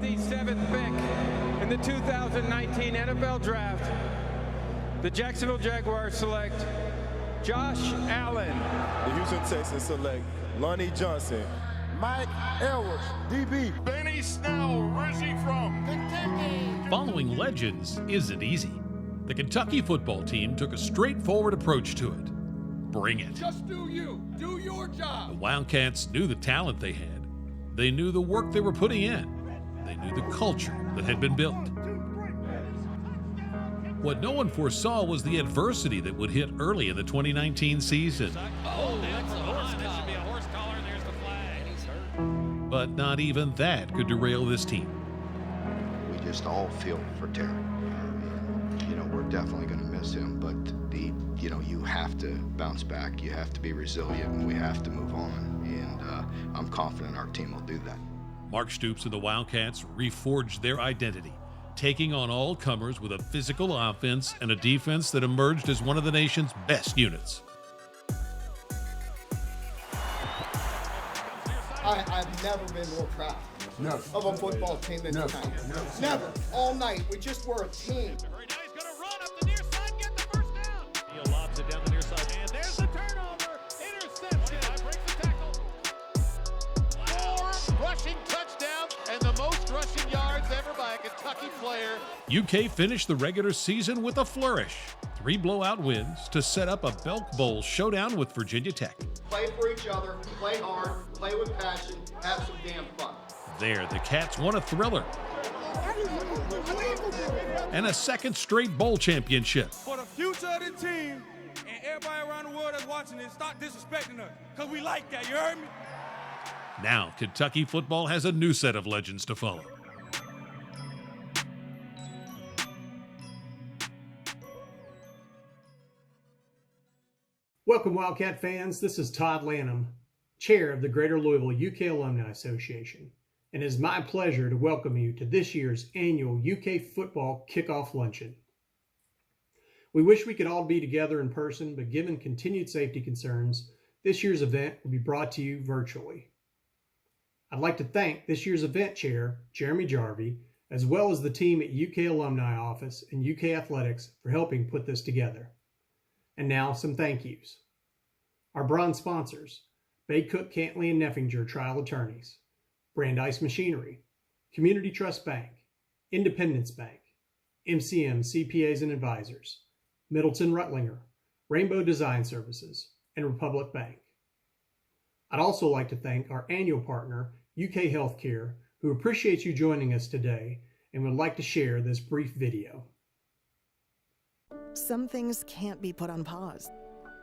57th pick in the 2019 NFL Draft, the Jacksonville Jaguars select Josh Allen. The Houston Texans select Lonnie Johnson. Mike Edwards, DB. Benny Snell, where's he from? Kentucky. Following legends isn't easy. The Kentucky football team took a straightforward approach to it. Bring it. Just do you. Do your job. The Wildcats knew the talent they had. They knew the work they were putting in. They knew the culture that had been built. What no one foresaw was the adversity that would hit early in the 2019 season. Oh, that's a horse collar. There should be a horse collar, and there's the flag. And he's hurt. But not even that could derail this team. We just all feel for Terry. We're definitely going to miss him, but you have to bounce back. You have to be resilient, and we have to move on. And I'm confident our team will do that. Mark Stoops and the Wildcats reforged their identity, taking on all comers with a physical offense and a defense that emerged as one of the nation's best units. I've never been more proud of a football team than tonight. Never. All night. We just were a team. Very nice. Going to run up the near side, get the first down. He lobs it down the near side, and there's the turnover. Interception. Breaks the tackle. 4 rushing touchdowns and the most rushing yards ever by a Kentucky player. UK finished the regular season with a flourish. 3 blowout wins to set up a Belk Bowl showdown with Virginia Tech. Play for each other, play hard, play with passion, have some damn fun. There, the Cats won a thriller and a second straight bowl championship. For the future of the team and everybody around the world that's watching this, stop disrespecting us, because we like that, you heard me? Now, Kentucky football has a new set of legends to follow. Welcome, Wildcat fans. This is Todd Lanham, Chair of the Greater Louisville UK Alumni Association, and it is my pleasure to welcome you to this year's annual UK Football Kickoff Luncheon. We wish we could all be together in person, but given continued safety concerns, this year's event will be brought to you virtually. I'd like to thank this year's event chair, Jeremy Jarvie, as well as the team at UK Alumni Office and UK Athletics for helping put this together. And now some thank yous. Our bronze sponsors, Bay Cook, Cantley and Neffinger Trial Attorneys, Brandeis Machinery, Community Trust Bank, Independence Bank, MCM CPAs and Advisors, Middleton Rutlinger, Rainbow Design Services, and Republic Bank. I'd also like to thank our annual partner, UK Healthcare, who appreciates you joining us today and would like to share this brief video. Some things can't be put on pause.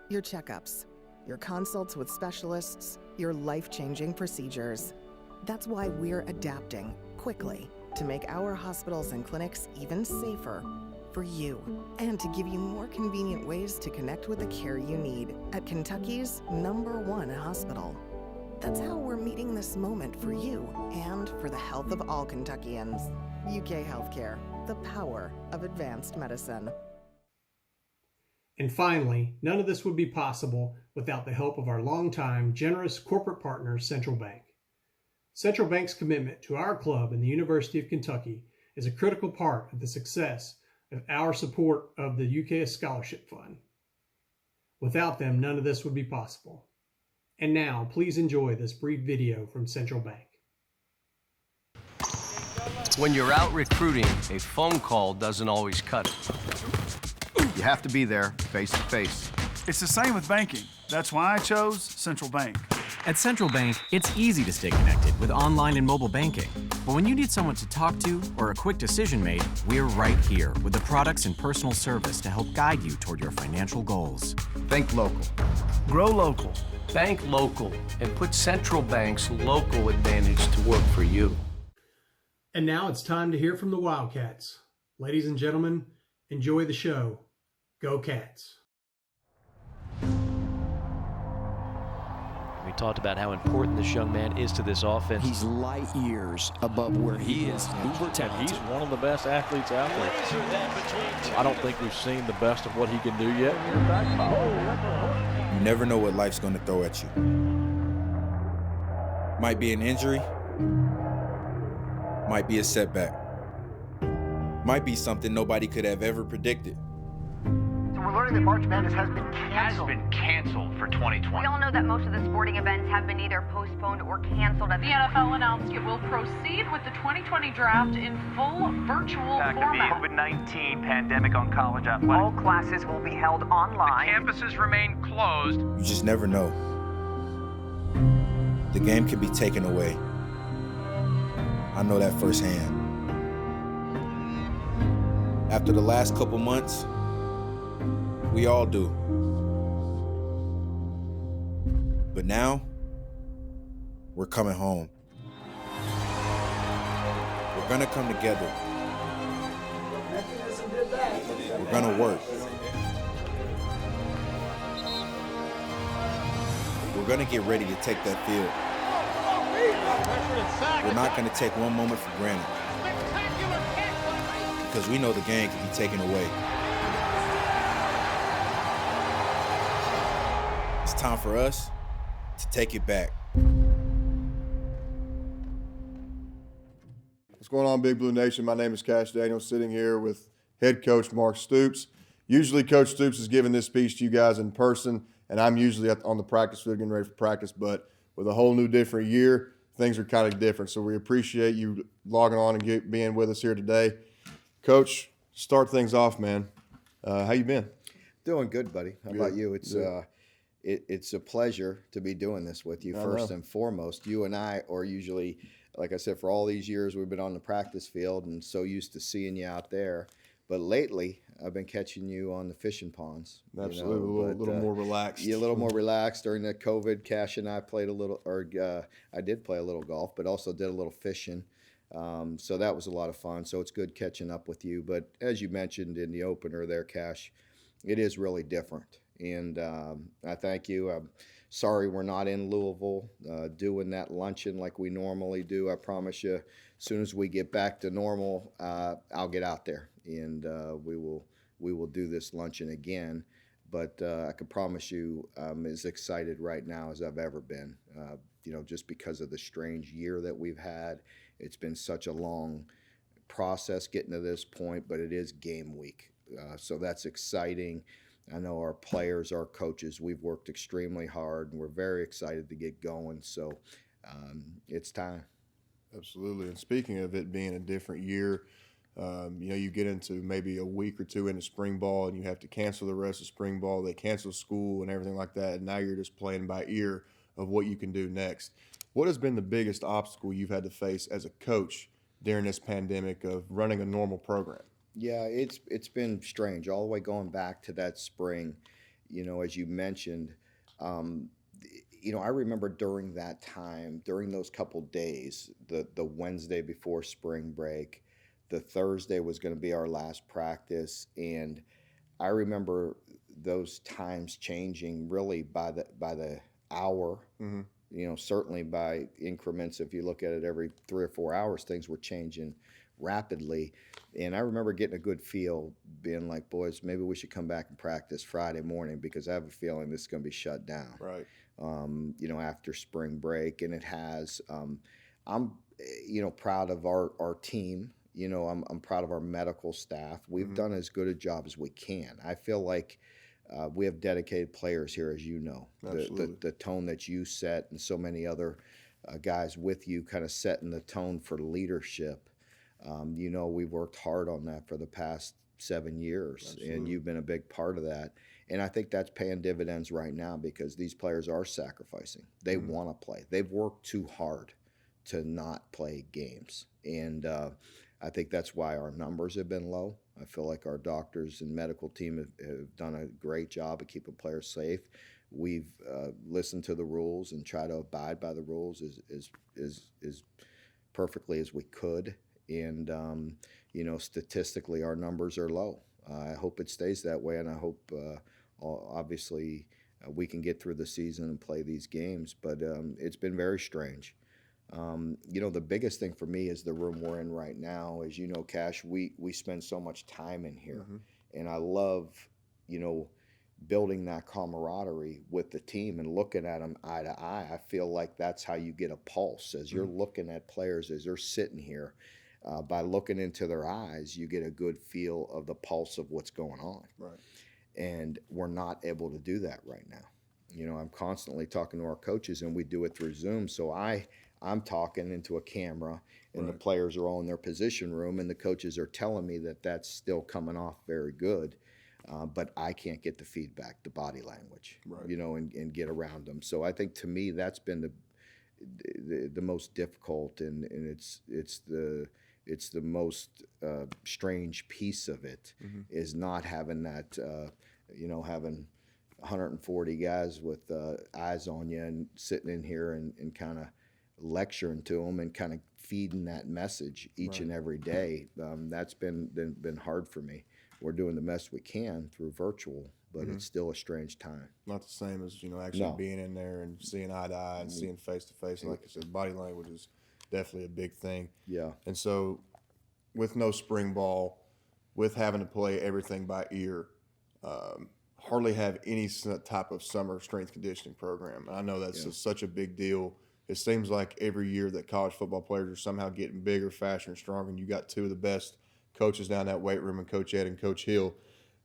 Your checkups, your consults with specialists, your life-changing procedures. That's why we're adapting quickly to make our hospitals and clinics even safer for you and to give you more convenient ways to connect with the care you need at Kentucky's #1 hospital. That's how we're meeting this moment for you and for the health of all Kentuckians. UK Healthcare, the power of advanced medicine. And finally, none of this would be possible without the help of our longtime, generous corporate partner, Central Bank. Central Bank's commitment to our club and the University of Kentucky is a critical part of the success of our support of the UK Scholarship Fund. Without them, none of this would be possible. And now, please enjoy this brief video from Central Bank. When you're out recruiting, a phone call doesn't always cut it. You have to be there face to face. It's the same with banking. That's why I chose Central Bank. At Central Bank, it's easy to stay connected with online and mobile banking. But when you need someone to talk to or a quick decision made, we're right here with the products and personal service to help guide you toward your financial goals. Think local. Grow local. Bank local and put Central Bank's local advantage to work for you. And now it's time to hear from the Wildcats. Ladies and gentlemen, enjoy the show. Go Cats. We talked about how important this young man is to this offense. He's light years above where he is. And he's one of the best athletes out there. I don't think we've seen the best of what he can do yet. You never know what life's going to throw at you. Might be an injury, might be a setback. Might be something nobody could have ever predicted. So we're learning that March Madness has been canceled for 2020. We all know that most of the sporting events have been either postponed or canceled. The NFL announced it will proceed with the 2020 draft in full virtual format. The COVID-19 pandemic on college athletics. All classes will be held online. The campuses remain closed. You just never know. The game can be taken away. I know that firsthand. After the last couple months, we all do. But now, we're coming home. We're gonna come together. We're gonna work. We're gonna get ready to take that field. We're not gonna take one moment for granted. Because we know the game can be taken away. It's time for us to take it back. What's going on, Big Blue Nation? My name is Kash Daniel, sitting here with Head Coach Mark Stoops. Usually Coach Stoops is giving this speech to you guys in person, and I'm usually on the practice field getting ready for practice, but with a whole new different year, things are kind of different. So we appreciate you logging on and being with us here today. Coach, start things off, man. How you been? Doing good, buddy. How about you? It's a pleasure to be doing this with you first and foremost. You and I are usually, like I said, for all these years we've been on the practice field and so used to seeing you out there. But lately, I've been catching you on the fishing ponds. Absolutely, a little more relaxed. Yeah, a little more relaxed during the COVID. Kash and I played a little, I did play a little golf, but also did a little fishing. So that was a lot of fun. So it's good catching up with you. But as you mentioned in the opener there, Kash, it is really different. And I thank you. I'm sorry we're not in Louisville doing that luncheon like we normally do. I promise you, as soon as we get back to normal, I'll get out there and we will do this luncheon again. But I can promise you I'm as excited right now as I've ever been, just because of the strange year that we've had. It's been such a long process getting to this point, but it is game week. So that's exciting. I know our players, our coaches, we've worked extremely hard, and we're very excited to get going. So it's time. Absolutely. And speaking of it being a different year, you get into maybe a week or two into spring ball, and you have to cancel the rest of spring ball. They cancel school and everything like that, and now you're just playing by ear of what you can do next. What has been the biggest obstacle you've had to face as a coach during this pandemic of running a normal program? Yeah, it's been strange all the way going back to that spring. As you mentioned, I remember during that time, during those couple days, the Wednesday before spring break, the Thursday was going to be our last practice, and I remember those times changing really by the hour. Mm-hmm. Certainly by increments. If you look at it every 3 or 4 hours, things were changing rapidly. And I remember getting a good feel, being like, boys, maybe we should come back and practice Friday morning because I have a feeling this is going to be shut down. Right. After spring break. And it has. I'm, proud of our team. I'm proud of our medical staff. We've done as good a job as we can. I feel like we have dedicated players here, as you know. The tone that you set and so many other guys with you kind of setting the tone for leadership. We've worked hard on that for the past 7 years. Absolutely. And you've been a big part of that. And I think that's paying dividends right now because these players are sacrificing. They want to play. They've worked too hard to not play games. And I think that's why our numbers have been low. I feel like our doctors and medical team have done a great job of keeping players safe. We've listened to the rules and try to abide by the rules as perfectly as we could. And, statistically, our numbers are low. I hope it stays that way, and I hope, obviously, we can get through the season and play these games. But it's been very strange. The biggest thing for me is the room we're in right now. As you know, Kash, we spend so much time in here. And I love, building that camaraderie with the team and looking at them eye to eye. I feel like that's how you get a pulse as you're looking at players as they're sitting here. By looking into their eyes, you get a good feel of the pulse of what's going on. Right. And we're not able to do that right now. You know, I'm constantly talking to our coaches, and we do it through Zoom. So I'm talking into a camera, and the players are all in their position room, and the coaches are telling me that that's still coming off very good. But I can't get the feedback, the body language, you know, and get around them. So I think to me that's been the most difficult, and it's the most strange piece of it, is not having that, you know, having 140 guys with eyes on you and sitting in here and kind of lecturing to them and kind of feeding that message each and every day. That's been hard for me. We're doing the best we can through virtual, but it's still a strange time. Not the same as, you know, actually being in there and seeing eye to eye and seeing face to face. Like I said, body language is definitely a big thing. Yeah. And so with no spring ball, with having to play everything by ear, hardly have any type of summer strength conditioning program. And I know that's just such a big deal. It seems like every year that college football players are somehow getting bigger, faster, and stronger, and you got two of the best coaches down that weight room, and Coach Ed and Coach Hill.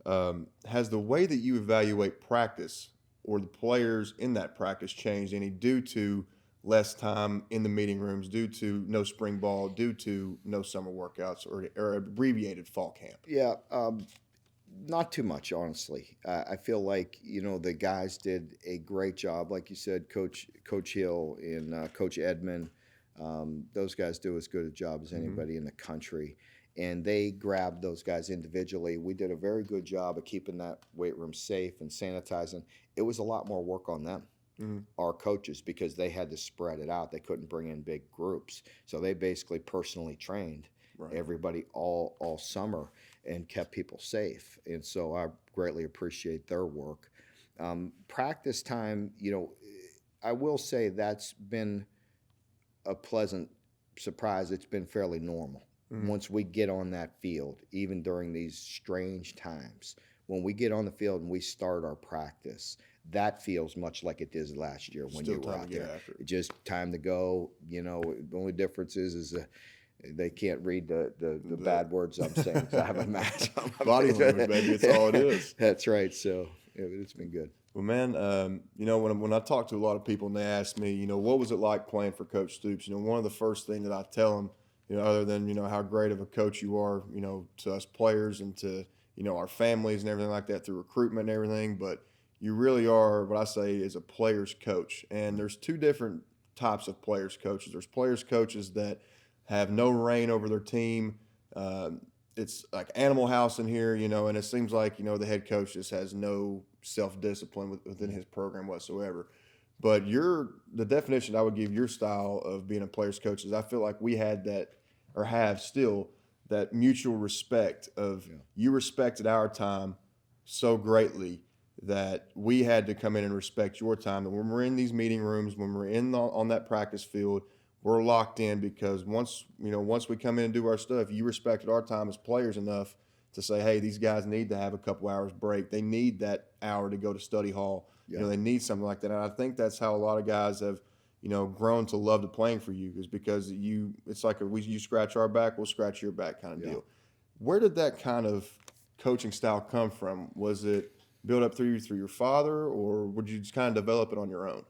Has the way that you evaluate practice or the players in that practice changed any due to less time in the meeting rooms, due to no spring ball, due to no summer workouts or abbreviated fall camp? Yeah, not too much, honestly. I feel like, you know, the guys did a great job. Like you said, Coach Hill and Coach Edmond, those guys do as good a job as anybody in the country. And they grabbed those guys individually. We did a very good job of keeping that weight room safe and sanitizing. It was a lot more work on them, our coaches, because they had to spread it out. They couldn't bring in big groups. So they basically personally trained everybody all summer and kept people safe. And so I greatly appreciate their work. Practice time, you know, I will say that's been a pleasant surprise. It's been fairly normal. Once we get on that field, even during these strange times, when we get on the field and we start our practice, that feels much like it did last year when you were out there. Just time to go. You know, the only difference is they can't read the bad words I'm saying. I have a mask on my body face. language, baby. It's all it is. That's right. So it's been good. Well, man, you know, when I talk to a lot of people and they ask me, you know, what was it like playing for Coach Stoops? You know, one of the first things that I tell them, you know, other than, you know, how great of a coach you are, you know, to us players and to, you know, our families and everything like that through recruitment and everything, but you really are, what I say, is a player's coach. And there's two different types of players coaches. There's players coaches that have no reign over their team. It's like Animal House in here, you know, and it seems like, you know, the head coach just has no self-discipline within his program whatsoever. But the definition I would give your style of being a player's coach is I feel like we had that, or have still, that mutual respect of you respected our time so greatly that we had to come in and respect your time. And when we're in these meeting rooms, when we're on that practice field, we're locked in because once we come in and do our stuff, you respected our time as players enough to say, hey, these guys need to have a couple hours break. They need that hour to go to study hall. You know, they need something like that. And I think that's how a lot of guys have, you know, grown to love the playing for you, is because it's like you scratch our back, we'll scratch your back kind of deal. Where did that kind of coaching style come from? Was it built up through your father, or would you just kind of develop it on your own?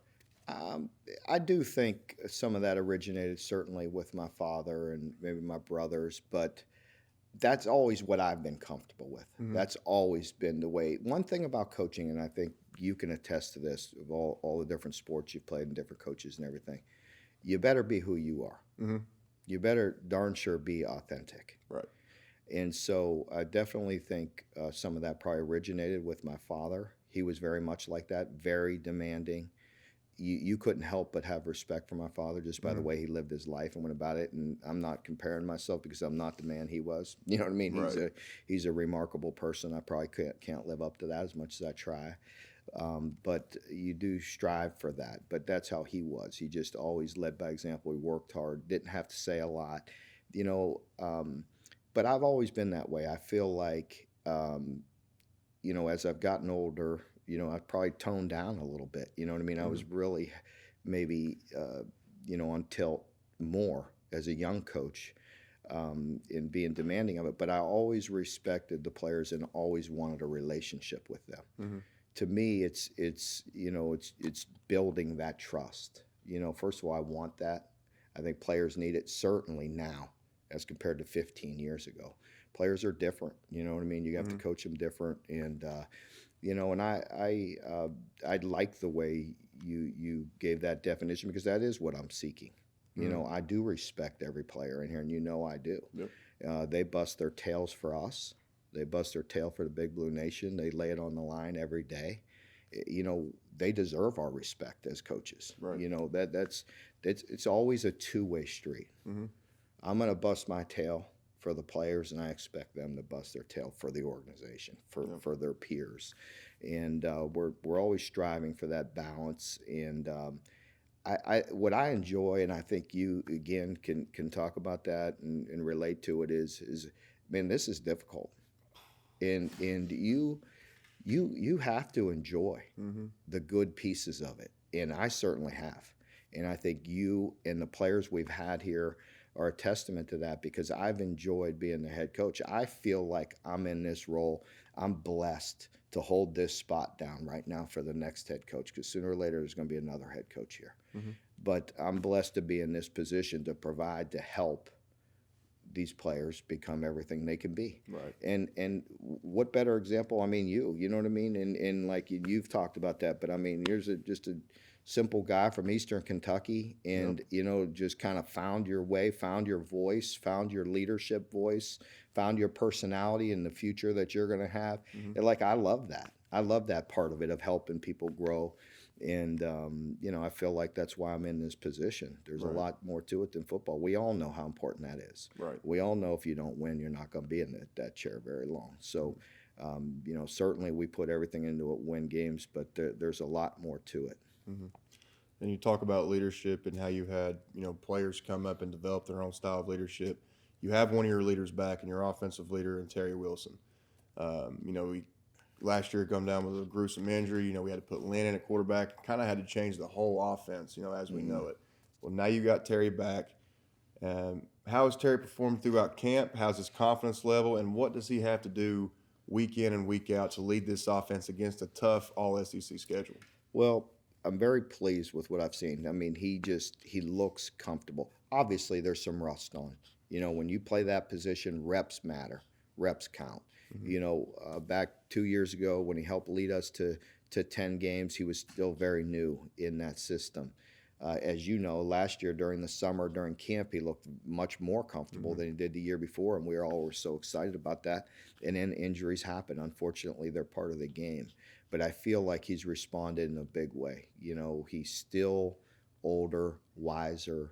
I do think some of that originated certainly with my father and maybe my brothers, but that's always what I've been comfortable with. That's always been the way. One thing about coaching, and I think you can attest to this, of all the different sports you've played and different coaches and everything, you better be who you are. You better darn sure be authentic. Right. And so I definitely think some of that probably originated with my father. He was very much like that, very demanding. You couldn't help but have respect for my father just by the way he lived his life and went about it. And I'm not comparing myself because I'm not the man he was. You know what I mean? Right. He's a remarkable person. I probably can't live up to that as much as I try. But you do strive for that. But that's how he was. He just always led by example. He worked hard, didn't have to say a lot. You know, but I've always been that way. I feel like, you know, as I've gotten older, you know, I've probably toned down a little bit. You know what I mean? I was really maybe, you know, on tilt more as a young coach. in being demanding of it. But I always respected the players and always wanted a relationship with them. Mm-hmm. To me, it's building that trust. First of all, I want that. I think players need it certainly now as compared to 15 years ago. Players are different. You know what I mean? You have to coach them different, and and I like the way you gave that definition, because that is what I'm seeking. I do respect every player in here, and I do. Yep. They bust their tails for us. They bust their tail for the Big Blue Nation. They lay it on the line every day. They deserve our respect as coaches. Right. It's always a two-way street. Mm-hmm. I'm going to bust my tail for the players, and I expect them to bust their tail for the organization, for their peers, and we're always striving for that balance. And what I enjoy, and I think you again can talk about that and relate to it, is man, this is difficult, and you have to enjoy the good pieces of it, and I certainly have, and I think you and the players we've had here are a testament to that, because I've enjoyed being the head coach. I feel like I'm in this role. I'm blessed to hold this spot down right now for the next head coach, because sooner or later there's going to be another head coach here. Mm-hmm. But I'm blessed to be in this position to provide, to help these players become everything they can be. Right. And what better example? I mean, you know what I mean? And like you've talked about that, but I mean, here's just a simple guy from Eastern Kentucky, and just kind of found your way, found your voice, found your leadership voice, found your personality in the future that you're going to have. And like, I love that. I love that part of it, of helping people grow. And I feel like that's why I'm in this position. There's a lot more to it than football. We all know how important that is. Right. We all know if you don't win, you're not going to be in that chair very long. So certainly we put everything into it, win games, but there's a lot more to it. Mm-hmm. And you talk about leadership and how you had, players come up and develop their own style of leadership. You have one of your leaders back, and your offensive leader, and Terry Wilson. Last year come down with a gruesome injury. We had to put Landon at quarterback. Kind of had to change the whole offense, as we know it. Well, now you got Terry back. How has Terry performed throughout camp? How's his confidence level? And what does he have to do week in and week out to lead this offense against a tough all-SEC schedule? Well, I'm very pleased with what I've seen. I mean, he looks comfortable. Obviously, there's some rust on. When you play that position, reps matter. Reps count. Back 2 years ago when he helped lead us to 10 games, he was still very new in that system. As you know, last year during the summer, during camp, he looked much more comfortable than he did the year before, and we all were so excited about that. And then injuries happen. Unfortunately, they're part of the game. But I feel like he's responded in a big way. He's still older, wiser,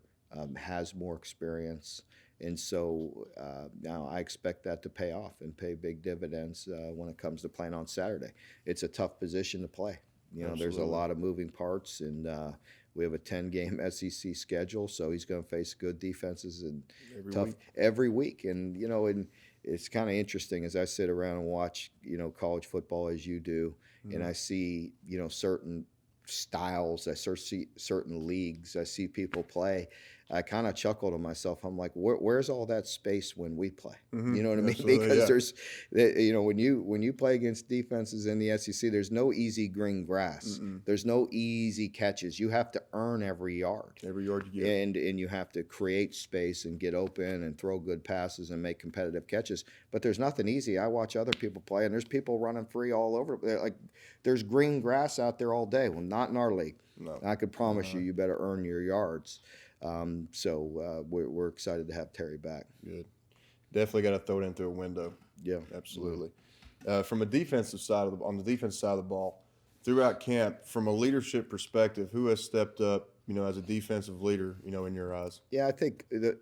has more experience. And so now I expect that to pay off and pay big dividends when it comes to playing on Saturday. It's a tough position to play. There's a lot of moving parts, and we have a 10-game SEC schedule, so he's going to face good defenses and every week. And, and it's kind of interesting as I sit around and watch, college football as you do, and I see, certain styles, I see certain leagues, I see people play. I kind of chuckle to myself. I'm like, where's all that space when we play? You know what I mean? Absolutely, because there's, when you play against defenses in the SEC, there's no easy green grass. There's no easy catches. You have to earn every yard. Every yard you get. And you have to create space and get open and throw good passes and make competitive catches. But there's nothing easy. I watch other people play, and there's people running free all over. Like, there's green grass out there all day. Well, not in our league. No. I could promise you better earn your yards. So we're excited to have Terry back. Good. Definitely got to throw it in through a window. Yeah, absolutely. From a defensive side on the defensive side of the ball, throughout camp, from a leadership perspective, who has stepped up, as a defensive leader, in your eyes? Yeah, I think the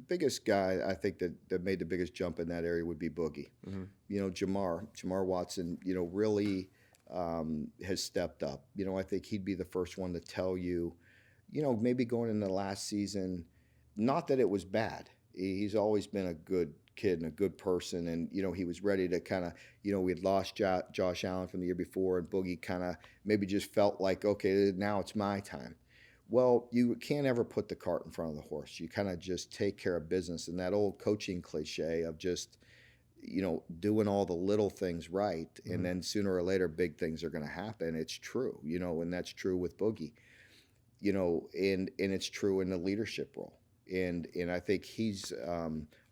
biggest guy I think that made the biggest jump in that area would be Boogie. Jamar Watson, really has stepped up. I think he'd be the first one to tell you. Maybe going into the last season, not that it was bad. He's always been a good kid and a good person, and he was ready to kind of, we had lost Josh Allen from the year before, and Boogie kind of maybe just felt like, okay, now it's my time. Well, you can't ever put the cart in front of the horse. You kind of just take care of business. And that old coaching cliche of just, doing all the little things right, and then sooner or later big things are going to happen. It's true, and that's true with Boogie, and it's true in the leadership role. And I think he's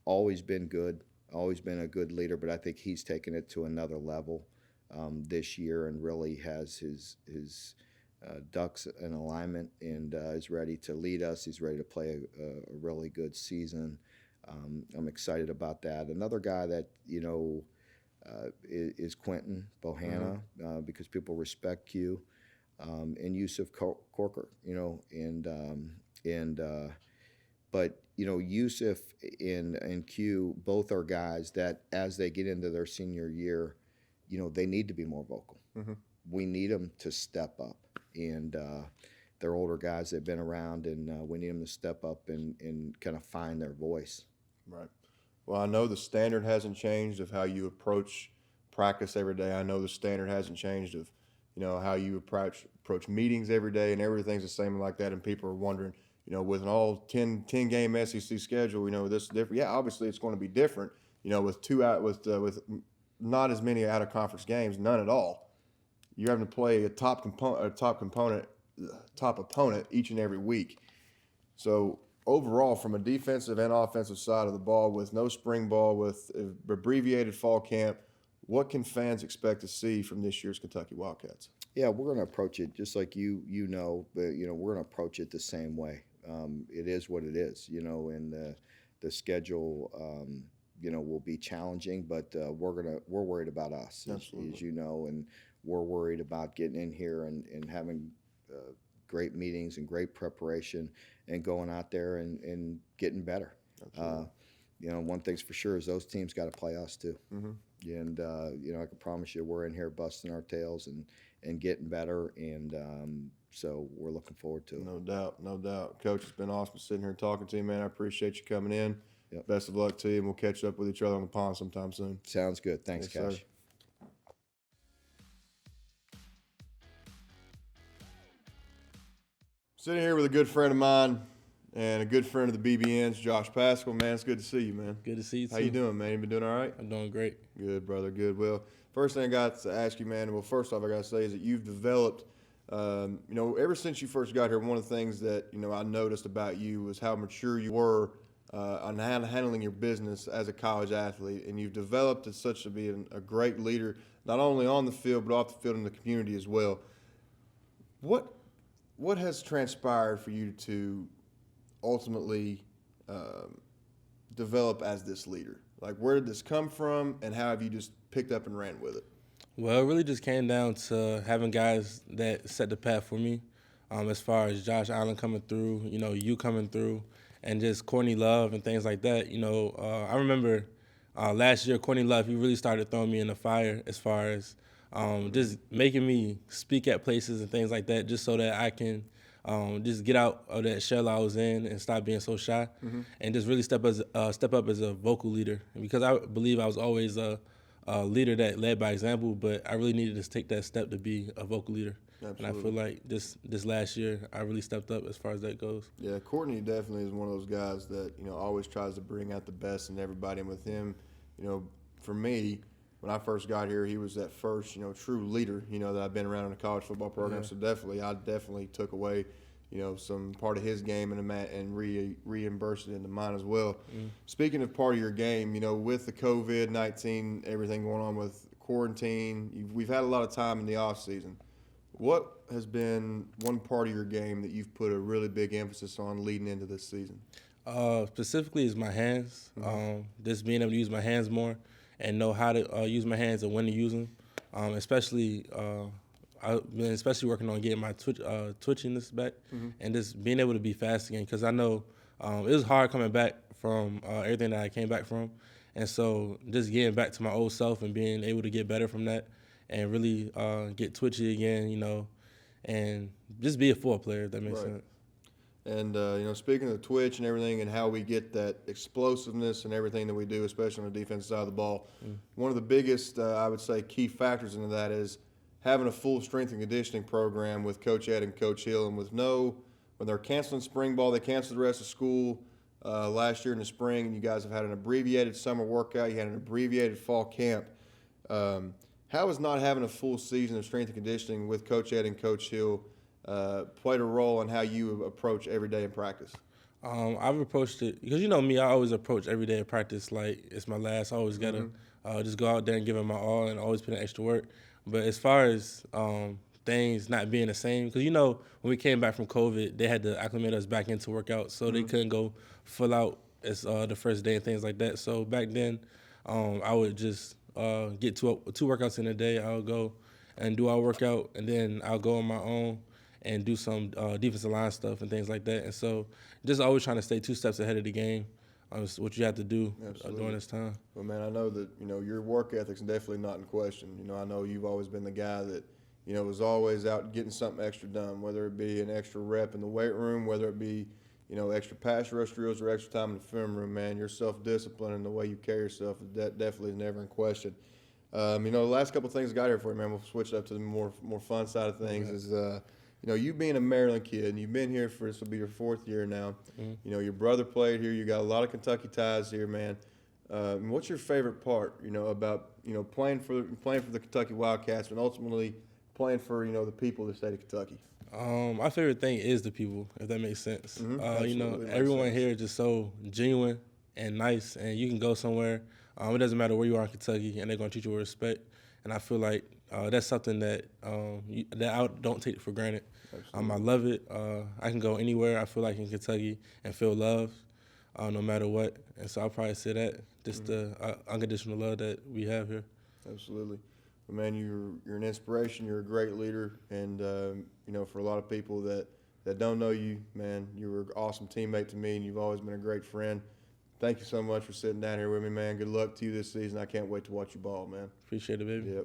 always been good, always been a good leader, but I think he's taken it to another level this year and really has his ducks in alignment and is ready to lead us. He's ready to play a really good season. I'm excited about that. Another guy that, is Quentin Bohanna, because people respect you, and Yusuf Corker, but, Yusuf and Q, both are guys that as they get into their senior year, they need to be more vocal. We need them to step up. And they're older guys, they've been around, and we need them to step up and kind of find their voice. Right. Well, I know the standard hasn't changed of how you approach practice every day. I know the standard hasn't changed of, how you approach meetings every day, and everything's the same like that. And people are wondering, with an all 10 game SEC schedule, this is different. Yeah, obviously it's going to be different, with not as many out of conference games, none at all. You're having to play a top opponent each and every week. So overall, from a defensive and offensive side of the ball, with no spring ball, with abbreviated fall camp, what can fans expect to see from this year's Kentucky Wildcats? Yeah, we're going to approach it just like but we're going to approach it the same way. It is what it is, and the schedule, will be challenging, but we're worried about us, as you know, and we're worried about getting in here and having great meetings and great preparation and going out there and getting better. One thing's for sure is those teams got to play us too. And, I can promise you we're in here busting our tails and getting better. And so we're looking forward to it. No doubt. Coach, it's been awesome sitting here talking to you, man. I appreciate you coming in. Yep. Best of luck to you, and we'll catch up with each other on the pond sometime soon. Sounds good. Thanks, Kash. Sir. Sitting here with a good friend of mine and a good friend of the BBNs, Josh Paschall. Man, it's good to see you, man. Good to see you, too. How you doing, man? You been doing all right? I'm doing great. Good, brother. Good. Well, first thing I got to ask you, man, first off, I got to say is that you've developed, ever since you first got here, one of the things that, I noticed about you was how mature you were on handling your business as a college athlete. And you've developed as such to be a great leader, not only on the field, but off the field in the community as well. What has transpired for you to ultimately develop as this leader? Like, where did this come from, and how have you just picked up and ran with it? Well, it really just came down to having guys that set the path for me, as far as Josh Allen coming through, you coming through, and just Courtney Love and things like that. I remember last year, Courtney Love, he really started throwing me in the fire as far as just making me speak at places and things like that, just so that I can just get out of that shell I was in and stop being so shy, and just really step up as a vocal leader. And because I believe I was always a leader that led by example, but I really needed to take that step to be a vocal leader. Absolutely. And I feel like this last year I really stepped up as far as that goes. Yeah, Courtney definitely is one of those guys that always tries to bring out the best in everybody. And with him, for me, when I first got here, he was that first, true leader, that I've been around in a college football program. Yeah. So I definitely took away, some part of his game and reimbursed it into mine as well. Speaking of part of your game, with the COVID-19, everything going on with quarantine, we've had a lot of time in the off season. What has been one part of your game that you've put a really big emphasis on leading into this season? Specifically is my hands. Just being able to use my hands more and know how to use my hands and when to use them. Especially I've been working on getting my twitchiness back and just being able to be fast again, because I know it was hard coming back from everything that I came back from. And so just getting back to my old self and being able to get better from that and really get twitchy again, and just be a full player, if that makes sense. And, speaking of Twitch and everything and how we get that explosiveness and everything that we do, especially on the defensive side of the ball, one of the biggest, I would say, key factors into that is having a full strength and conditioning program with Coach Ed and Coach Hill. And with no when they're canceling spring ball, they canceled the rest of school last year in the spring, and you guys have had an abbreviated summer workout. You had an abbreviated fall camp. How has not having a full season of strength and conditioning with Coach Ed and Coach Hill played a role in how you approach every day in practice? I've approached it because, you know me, I always approach every day of practice like it's my last. I always got to just go out there and give it my all and always put in extra work. But as far as things not being the same, because, you know, when we came back from COVID, they had to acclimate us back into workouts, so they couldn't go full out as the first day and things like that. So back then, I would just get two workouts in a day. I'll go and do our workout, and then I'll go on my own and do some defensive line stuff and things like that. And so just always trying to stay 2 steps ahead of the game. What you have to do during this time. Well, man, I know that, you know, your work ethic's definitely not in question. You know, I know you've always been the guy that, you know, was always out getting something extra done, whether it be an extra rep in the weight room, whether it be, you know, extra pass rush drills or extra time in the film room, man. Your self-discipline and the way you carry yourself that definitely is never in question. You know, the last couple of things I got here for you, man, we'll switch it up to the more fun side of things, is you know, you being a Maryland kid, and you've been here for, this will be your 4th year now. You know, your brother played here. You got a lot of Kentucky ties here, man. What's your favorite part, you know, about, you know, playing for the Kentucky Wildcats and ultimately playing for, you know, the people of the state of Kentucky? My favorite thing is the people, if that makes sense. You know, everyone here is just so genuine and nice, and you can go somewhere. It doesn't matter where you are in Kentucky, and they're going to treat you with respect. And I feel like that's something that that I don't take for granted. I love it. I can go anywhere, I feel like, in Kentucky and feel love no matter what. And so I'll probably say that, just the unconditional love that we have here. Absolutely. Well, man, you're an inspiration. You're a great leader. And, you know, for a lot of people that don't know you, man, you were an awesome teammate to me, and you've always been a great friend. Thank you so much for sitting down here with me, man. Good luck to you this season. I can't wait to watch you ball, man. Appreciate it, baby. Yep.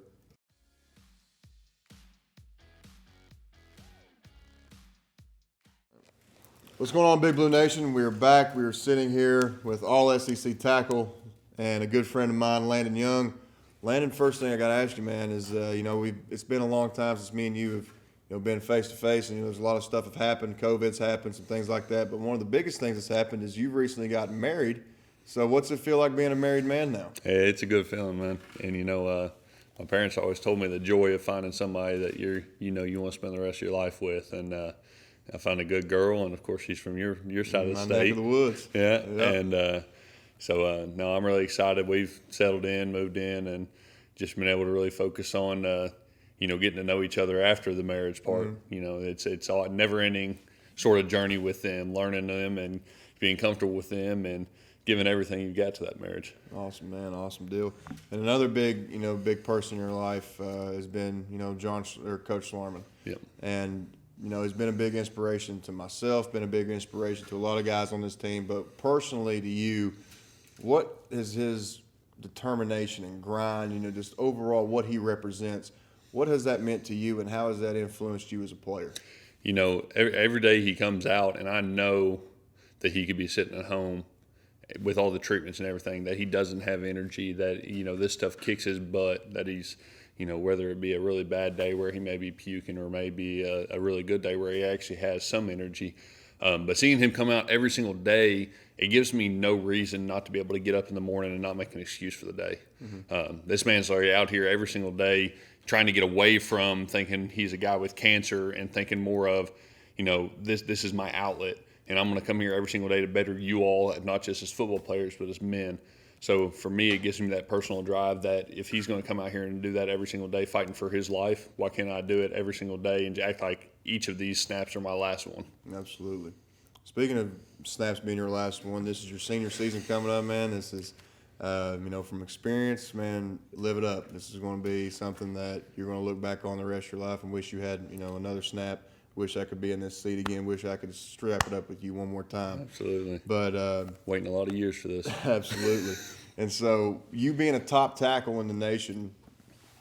What's going on, Big Blue Nation? We are back. We are sitting here with all SEC tackle and a good friend of mine, Landon Young. Landon, first thing I got to ask you, man, is you know, it's been a long time since me and you have, you know, been face to face, and, you know, there's a lot of stuff have happened. COVID's happened, some things like that. But one of the biggest things that's happened is you've recently gotten married. So what's it feel like being a married man now? Hey, it's a good feeling, man. And, you know, my parents always told me the joy of finding somebody that you want to spend the rest of your life with. And I found a good girl, and of course she's from your side of the state. My neck of the woods. Yeah. And so no, I'm really excited. We've settled in, moved in, and just been able to really focus on you know, getting to know each other after the marriage part. You know, it's all never-ending sort of journey with them, learning them and being comfortable with them and giving everything you got to that marriage. Awesome, man. Awesome deal. And another big person in your life has been, you know, Coach Slarman. Yep. And, you know, he's been a big inspiration to myself, been a big inspiration to a lot of guys on this team. But personally to you, what is his determination and grind, you know, just overall what he represents, what has that meant to you, and how has that influenced you as a player? You know, every day he comes out, and I know that he could be sitting at home with all the treatments and everything, that he doesn't have energy, that, you know, this stuff kicks his butt, that he's, you know, whether it be a really bad day where he may be puking or maybe a really good day where he actually has some energy. But seeing him come out every single day, it gives me no reason not to be able to get up in the morning and not make an excuse for the day. This man's already out here every single day trying to get away from thinking he's a guy with cancer and thinking more of, you know, this is my outlet, and I'm going to come here every single day to better you all, not just as football players, but as men. So for me, it gives me that personal drive that if he's going to come out here and do that every single day, fighting for his life, why can't I do it every single day and act like each of these snaps are my last one? Absolutely. Speaking of snaps being your last one, this is your senior season coming up, man. This is, you know, from experience, man, live it up. This is going to be something that you're going to look back on the rest of your life and wish you had, you know, another snap. Wish I could be in this seat again. Wish I could strap it up with you one more time. Absolutely. But waiting a lot of years for this. Absolutely. And so you being a top tackle in the nation,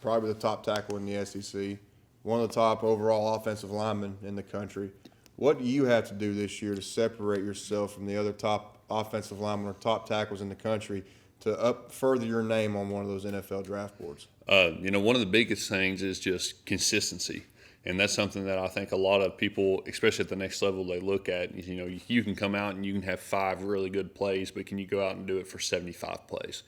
probably the top tackle in the SEC, one of the top overall offensive linemen in the country, what do you have to do this year to separate yourself from the other top offensive linemen or top tackles in the country to further your name on one of those NFL draft boards? You know, one of the biggest things is just consistency. And that's something that I think a lot of people, especially at the next level, they look at. You know, you can come out and you can have 5 really good plays, but can you go out and do it for 75 plays?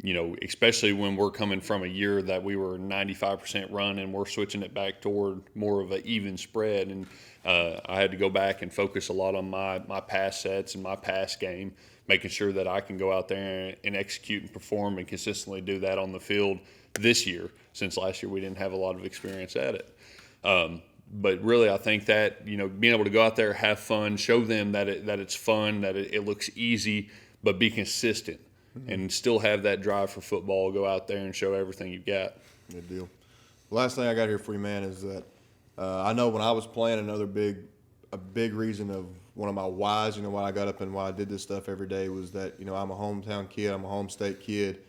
You know, especially when we're coming from a year that we were 95% run and we're switching it back toward more of an even spread. And I had to go back and focus a lot on my pass sets and my pass game, making sure that I can go out there and execute and perform and consistently do that on the field this year, since last year we didn't have a lot of experience at it. But really, I think that, you know, being able to go out there, have fun, show them that it's fun, that it looks easy, but be consistent and still have that drive for football, go out there and show everything you've got. Good deal. The last thing I got here for you, man, is that I know when I was playing, a big reason of one of my whys, you know, why I got up and why I did this stuff every day was that, you know, I'm a hometown kid, I'm a home state kid.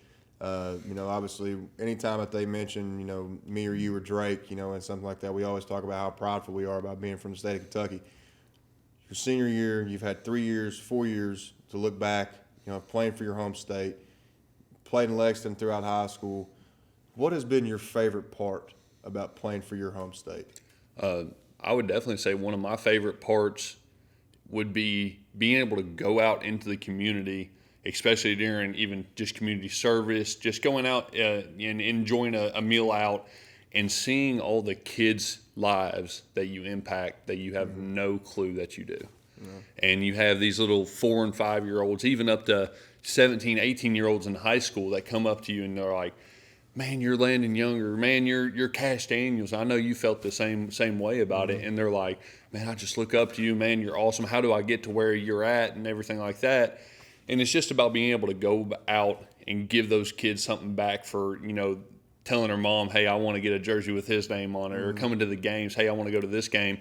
You know, obviously, anytime that they mention, you know, me or you or Drake, you know, and something like that, we always talk about how prideful we are about being from the state of Kentucky. Your senior year, you've had 3 years, 4 years to look back, you know, playing for your home state, played in Lexington throughout high school. What has been your favorite part about playing for your home state? I would definitely say one of my favorite parts would be being able to go out into the community, especially during even just community service, just going out and enjoying a meal out and seeing all the kids' lives that you impact that you have no clue that you do. Yeah. And you have these little 4 and 5 year olds, even up to 17, 18-year-olds in high school that come up to you and they're like, man, you're Landon Young, or man, you're Kash Daniels. I know you felt the same way about it. And they're like, man, I just look up to you, man, you're awesome. How do I get to where you're at and everything like that? And it's just about being able to go out and give those kids something back for, you know, telling their mom, hey, I want to get a jersey with his name on it, or coming to the games, hey, I want to go to this game.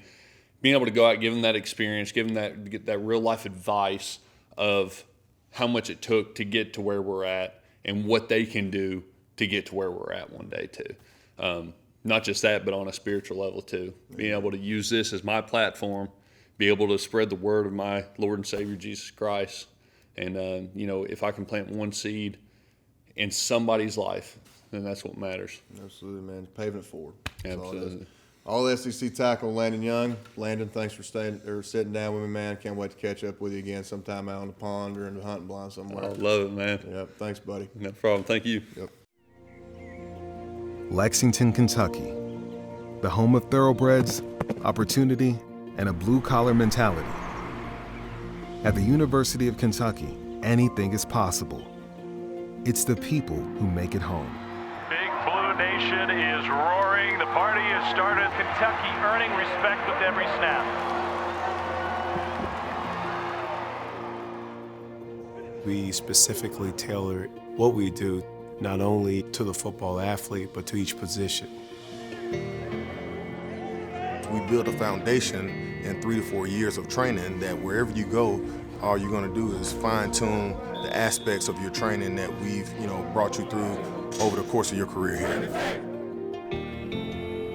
Being able to go out, give them that experience, give them that real life advice of how much it took to get to where we're at and what they can do to get to where we're at one day too. Not just that, but on a spiritual level too. Being able to use this as my platform, be able to spread the word of my Lord and Savior Jesus Christ. And, you know, if I can plant one seed in somebody's life, then that's what matters. Absolutely, man. Paving it forward. Absolutely. All SEC tackle Landon Young. Landon, thanks for sitting down with me, man. Can't wait to catch up with you again sometime out on the pond or in the hunting blind somewhere. I love it, man. Yep. Thanks, buddy. No problem. Thank you. Yep. Lexington, Kentucky, the home of thoroughbreds, opportunity, and a blue-collar mentality. At the University of Kentucky, anything is possible. It's the people who make it home. Big Blue Nation is roaring. The party has started. Kentucky earning respect with every snap. We specifically tailor what we do not only to the football athlete, but to each position. We build a foundation in 3 to 4 years of training that wherever you go, all you're going to do is fine-tune the aspects of your training that we've, brought you through over the course of your career here.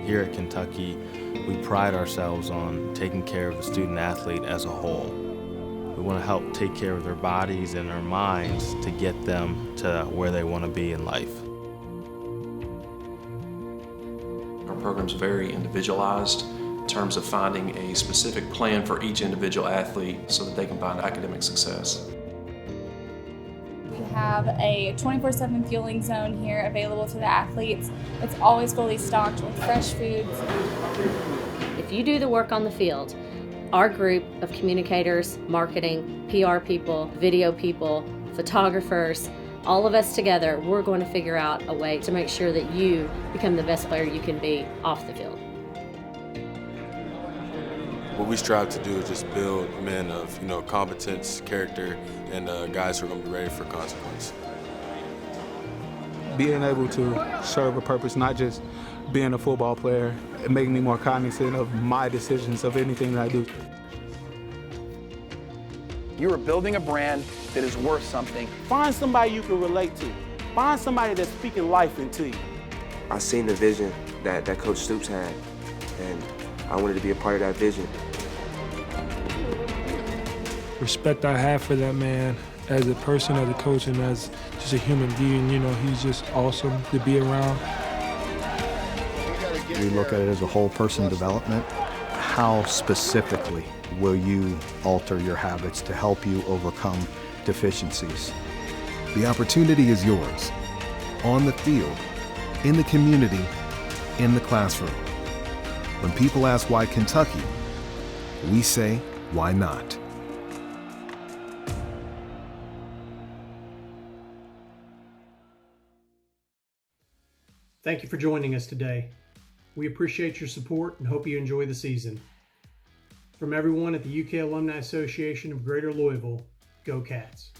Here at Kentucky, we pride ourselves on taking care of the student athlete as a whole. We want to help take care of their bodies and their minds to get them to where they want to be in life. Our program's very individualized in terms of finding a specific plan for each individual athlete so that they can find academic success. We have a 24/7 fueling zone here available to the athletes. It's always fully stocked with fresh foods. If you do the work on the field, our group of communicators, marketing, PR people, video people, photographers, all of us together, we're going to figure out a way to make sure that you become the best player you can be off the field. What we strive to do is just build men of, competence, character, and guys who are going to be ready for consequence. Being able to serve a purpose, not just being a football player, it makes me more cognizant of my decisions, of anything that I do. You are building a brand that is worth something. Find somebody you can relate to. Find somebody that's speaking life into you. I seen the vision that Coach Stoops had, and I wanted to be a part of that vision. Respect I have for that man as a person, as a coach, and as just a human being. He's just awesome to be around. You got to get We look at it as a whole person development. How specifically will you alter your habits to help you overcome deficiencies? The opportunity is yours. On the field, in the community, in the classroom. When people ask why Kentucky, we say, why not? Thank you for joining us today. We appreciate your support and hope you enjoy the season. From everyone at the UK Alumni Association of Greater Louisville, go Cats.